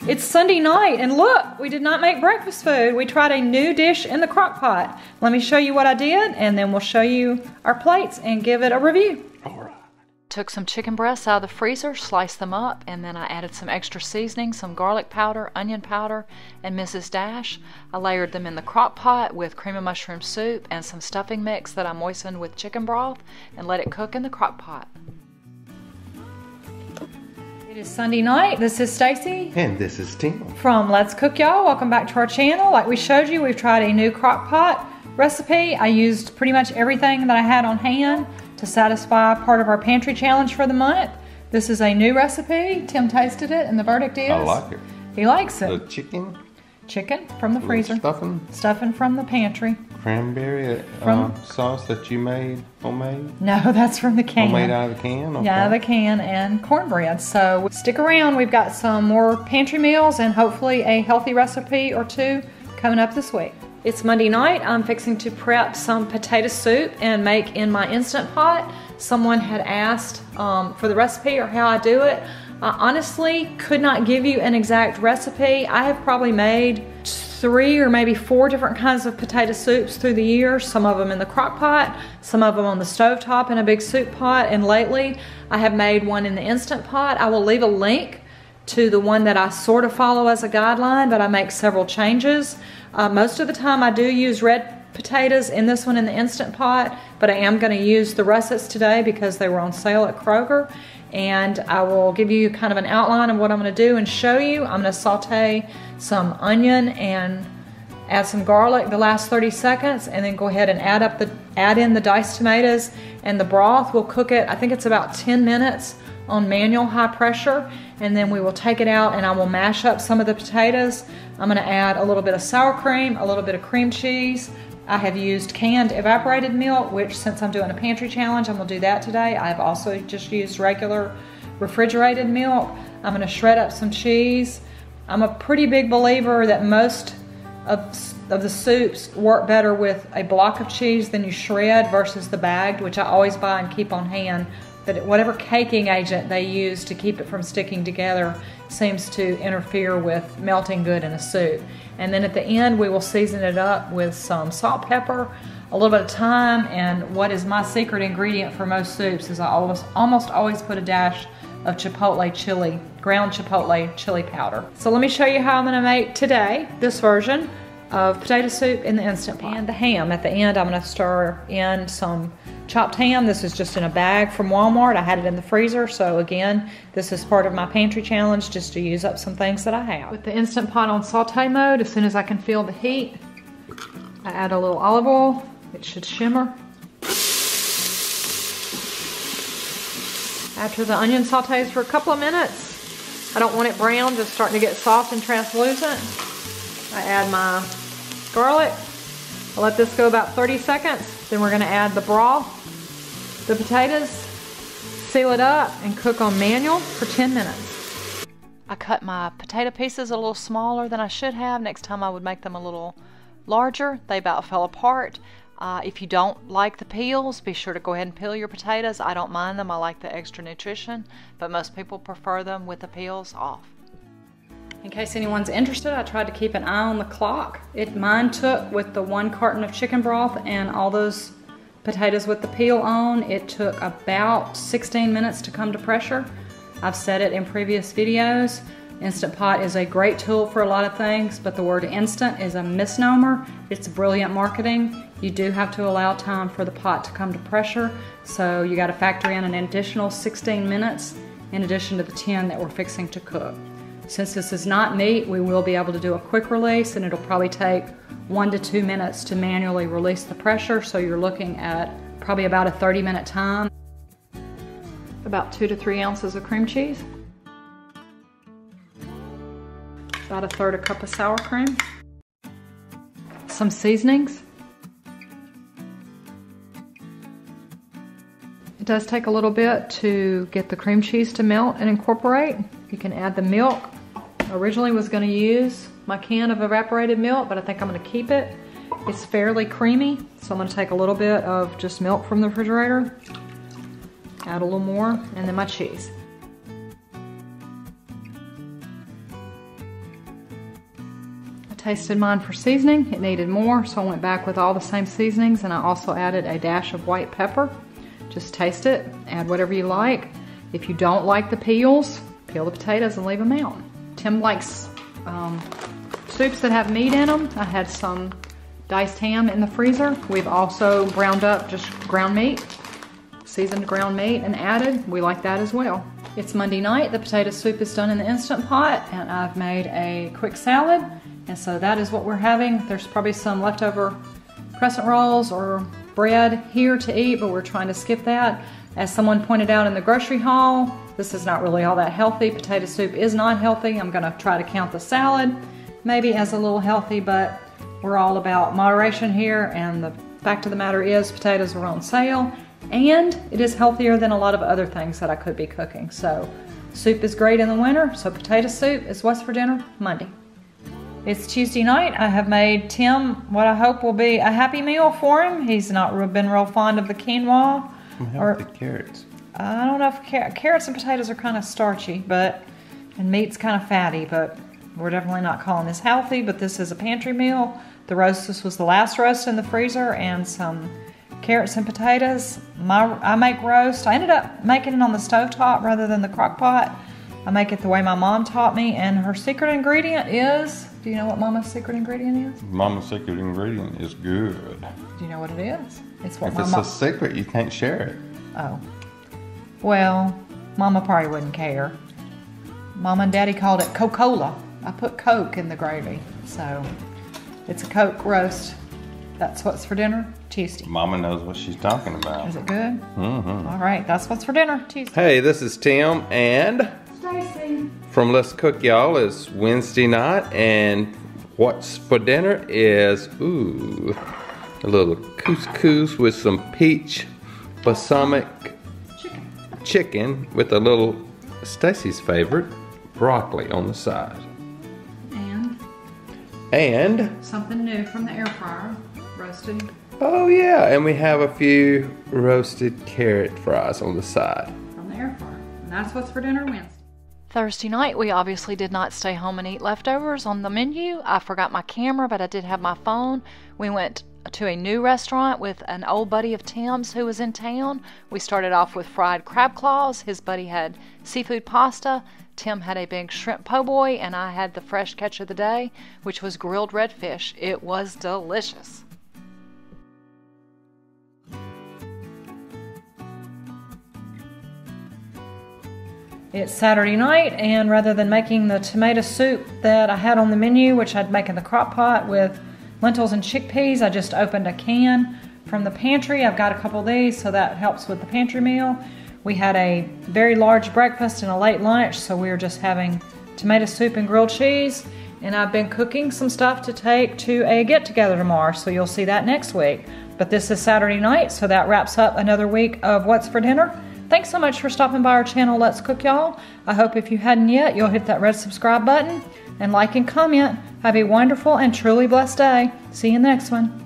It's Sunday night, and look, we did not make breakfast food. We tried a new dish in the crock pot. Let me show you what I did, and then we'll show you our plates and give it a review. All right. Took some chicken breasts out of the freezer, sliced them up, and then I added some extra seasoning, some garlic powder, onion powder, and Mrs. Dash. I layered them in the crock pot with cream of mushroom soup and some stuffing mix that I moistened with chicken broth and let it cook in the crock pot. It is Sunday night. This is Stacy. And this is Tim. From Let's Cook, y'all. Welcome back to our channel. Like we showed you, we've tried a new crock pot recipe. I used pretty much everything that I had on hand to satisfy part of our pantry challenge for the month. This is a new recipe. Tim tasted it, and the verdict is... I like it. He likes it. The chicken. Chicken from the freezer. Stuffing. Stuffing from the pantry. Cranberry sauce that you made, homemade? No, that's from the can. Homemade out of the can? Okay. Yeah, out of the can, and cornbread. So stick around. We've got some more pantry meals and hopefully a healthy recipe or two coming up this week. It's Monday night. I'm fixing to prep some potato soup and make in my Instant Pot. Someone had asked for the recipe or how I do it. I honestly could not give you an exact recipe. I have probably made 3 or maybe 4 different kinds of potato soups through the years. Some of them in the crock pot, some of them on the stovetop in a big soup pot, and lately I have made one in the Instant Pot. I will leave a link to the one that I sort of follow as a guideline, but I make several changes. Most of the time I do use red potatoes in this one in the Instant Pot, but I am going to use the russets today because they were on sale at Kroger. And I will give you kind of an outline of what I'm going to do and show you. I'm going to saute some onion and add some garlic the last 30 seconds, and then go ahead and add in the diced tomatoes and the broth. We'll cook it, I think it's about 10 minutes on manual high pressure, and then we will take it out and I will mash up some of the potatoes. I'm going to add a little bit of sour cream, a little bit of cream cheese. I have used canned evaporated milk, which since I'm doing a pantry challenge, I'm going to do that today. I have also just used regular refrigerated milk. I'm going to shred up some cheese. I'm a pretty big believer that most of the soups work better with a block of cheese than you shred versus the bagged, which I always buy and keep on hand. But whatever caking agent they use to keep it from sticking together seems to interfere with melting good in a soup. And then at the end, we will season it up with some salt, pepper, a little bit of thyme, and what is my secret ingredient for most soups is I almost always put a dash of chipotle chili, ground chipotle chili powder. So let me show you how I'm gonna make today this version of potato soup in the Instant Pot. And the ham. At the end, I'm gonna stir in some chopped ham. This is just in a bag from Walmart. I had it in the freezer, so again, this is part of my pantry challenge, just to use up some things that I have. With the Instant Pot on saute mode, as soon as I can feel the heat, I add a little olive oil. It should shimmer. After the onion sautés for a couple of minutes, I don't want it brown, just starting to get soft and translucent, I add my garlic. I'll let this go about 30 seconds. Then we're gonna add the broth, the potatoes, seal it up, and cook on manual for 10 minutes. I cut my potato pieces a little smaller than I should have. Next time I would make them a little larger. They about fell apart. If you don't like the peels, be sure to go ahead and peel your potatoes. I don't mind them. I like the extra nutrition, but most people prefer them with the peels off. In case anyone's interested, I tried to keep an eye on the clock. Mine took, with the 1 carton of chicken broth and all those potatoes with the peel on, it took about 16 minutes to come to pressure. I've said it in previous videos. Instant Pot is a great tool for a lot of things, but the word instant is a misnomer. It's brilliant marketing. You do have to allow time for the pot to come to pressure, so you got to factor in an additional 16 minutes in addition to the 10 that we're fixing to cook. Since this is not meat, we will be able to do a quick release, and it'll probably take 1 to 2 minutes to manually release the pressure, so you're looking at probably about a 30-minute time. About 2 to 3 ounces of cream cheese. About a 1/3 cup of sour cream. Some seasonings. It does take a little bit to get the cream cheese to melt and incorporate. You can add the milk. I originally was going to use my can of evaporated milk, but I think I'm going to keep it. It's fairly creamy, so I'm going to take a little bit of just milk from the refrigerator, add a little more, and then my cheese. tasted mine for seasoning. It needed more, so I went back with all the same seasonings, and I also added a dash of white pepper. Just taste it, add whatever you like. If you don't like the peels, peel the potatoes and leave them out. Tim likes soups that have meat in them. I had some diced ham in the freezer. We've also browned up just ground meat, seasoned ground meat, and added. We like that as well. It's Monday night. The potato soup is done in the Instant Pot, and I've made a quick salad, and so that is what we're having. There's probably some leftover crescent rolls or bread here to eat, but we're trying to skip that. As someone pointed out in the grocery haul, this is not really all that healthy. Potato soup is not healthy. I'm gonna try to count the salad maybe as a little healthy, but we're all about moderation here, and the fact of the matter is potatoes are on sale, and it is healthier than a lot of other things that I could be cooking. So soup is great in the winter, so potato soup is what's for dinner Monday. It's Tuesday night. I have made Tim what I hope will be a happy meal for him. He's not been real fond of the quinoa. Or the carrots. I don't know if carrots and potatoes are kind of starchy, and meat's kind of fatty, but we're definitely not calling this healthy, but this is a pantry meal. This was the last roast in the freezer, and some carrots and potatoes. I make roast. I ended up making it on the stovetop rather than the crock pot. I make it the way my mom taught me, and her secret ingredient is, do you know what Mama's secret ingredient is? Mama's secret ingredient is good. Do you know what it is? It's what if it's a secret, you can't share it. Oh. Well, Mama probably wouldn't care. Mama and Daddy called it Coca-Cola. I put Coke in the gravy, so it's a Coke roast. That's what's for dinner Tuesday. Mama knows what she's talking about. Is it good? Mm-hmm. All right, that's what's for dinner Tuesday. Hey, this is Tim and Stacy from Let's Cook Y'all. It's Wednesday night, and what's for dinner is a little couscous with some peach balsamic chicken with a little Stacy's favorite broccoli on the side. And something new from the air fryer, roasted. Oh yeah, and we have a few roasted carrot fries on the side. From the air fryer. And that's what's for dinner Wednesday. Thursday night, we obviously did not stay home and eat leftovers on the menu. I forgot my camera, but I did have my phone. We went to a new restaurant with an old buddy of Tim's who was in town. We started off with fried crab claws. His buddy had seafood pasta. Tim had a big shrimp po' boy, and I had the fresh catch of the day, which was grilled redfish. It was delicious. It's Saturday night, and rather than making the tomato soup that I had on the menu, which I'd make in the crock pot with lentils and chickpeas, I just opened a can from the pantry. I've got a couple of these, so that helps with the pantry meal. We had a very large breakfast and a late lunch, so we were just having tomato soup and grilled cheese. And I've been cooking some stuff to take to a get-together tomorrow, so you'll see that next week. But this is Saturday night, so that wraps up another week of What's for Dinner. Thanks so much for stopping by our channel, Let's Cook Y'all. I hope if you hadn't yet, you'll hit that red subscribe button and like and comment. Have a wonderful and truly blessed day. See you in the next one.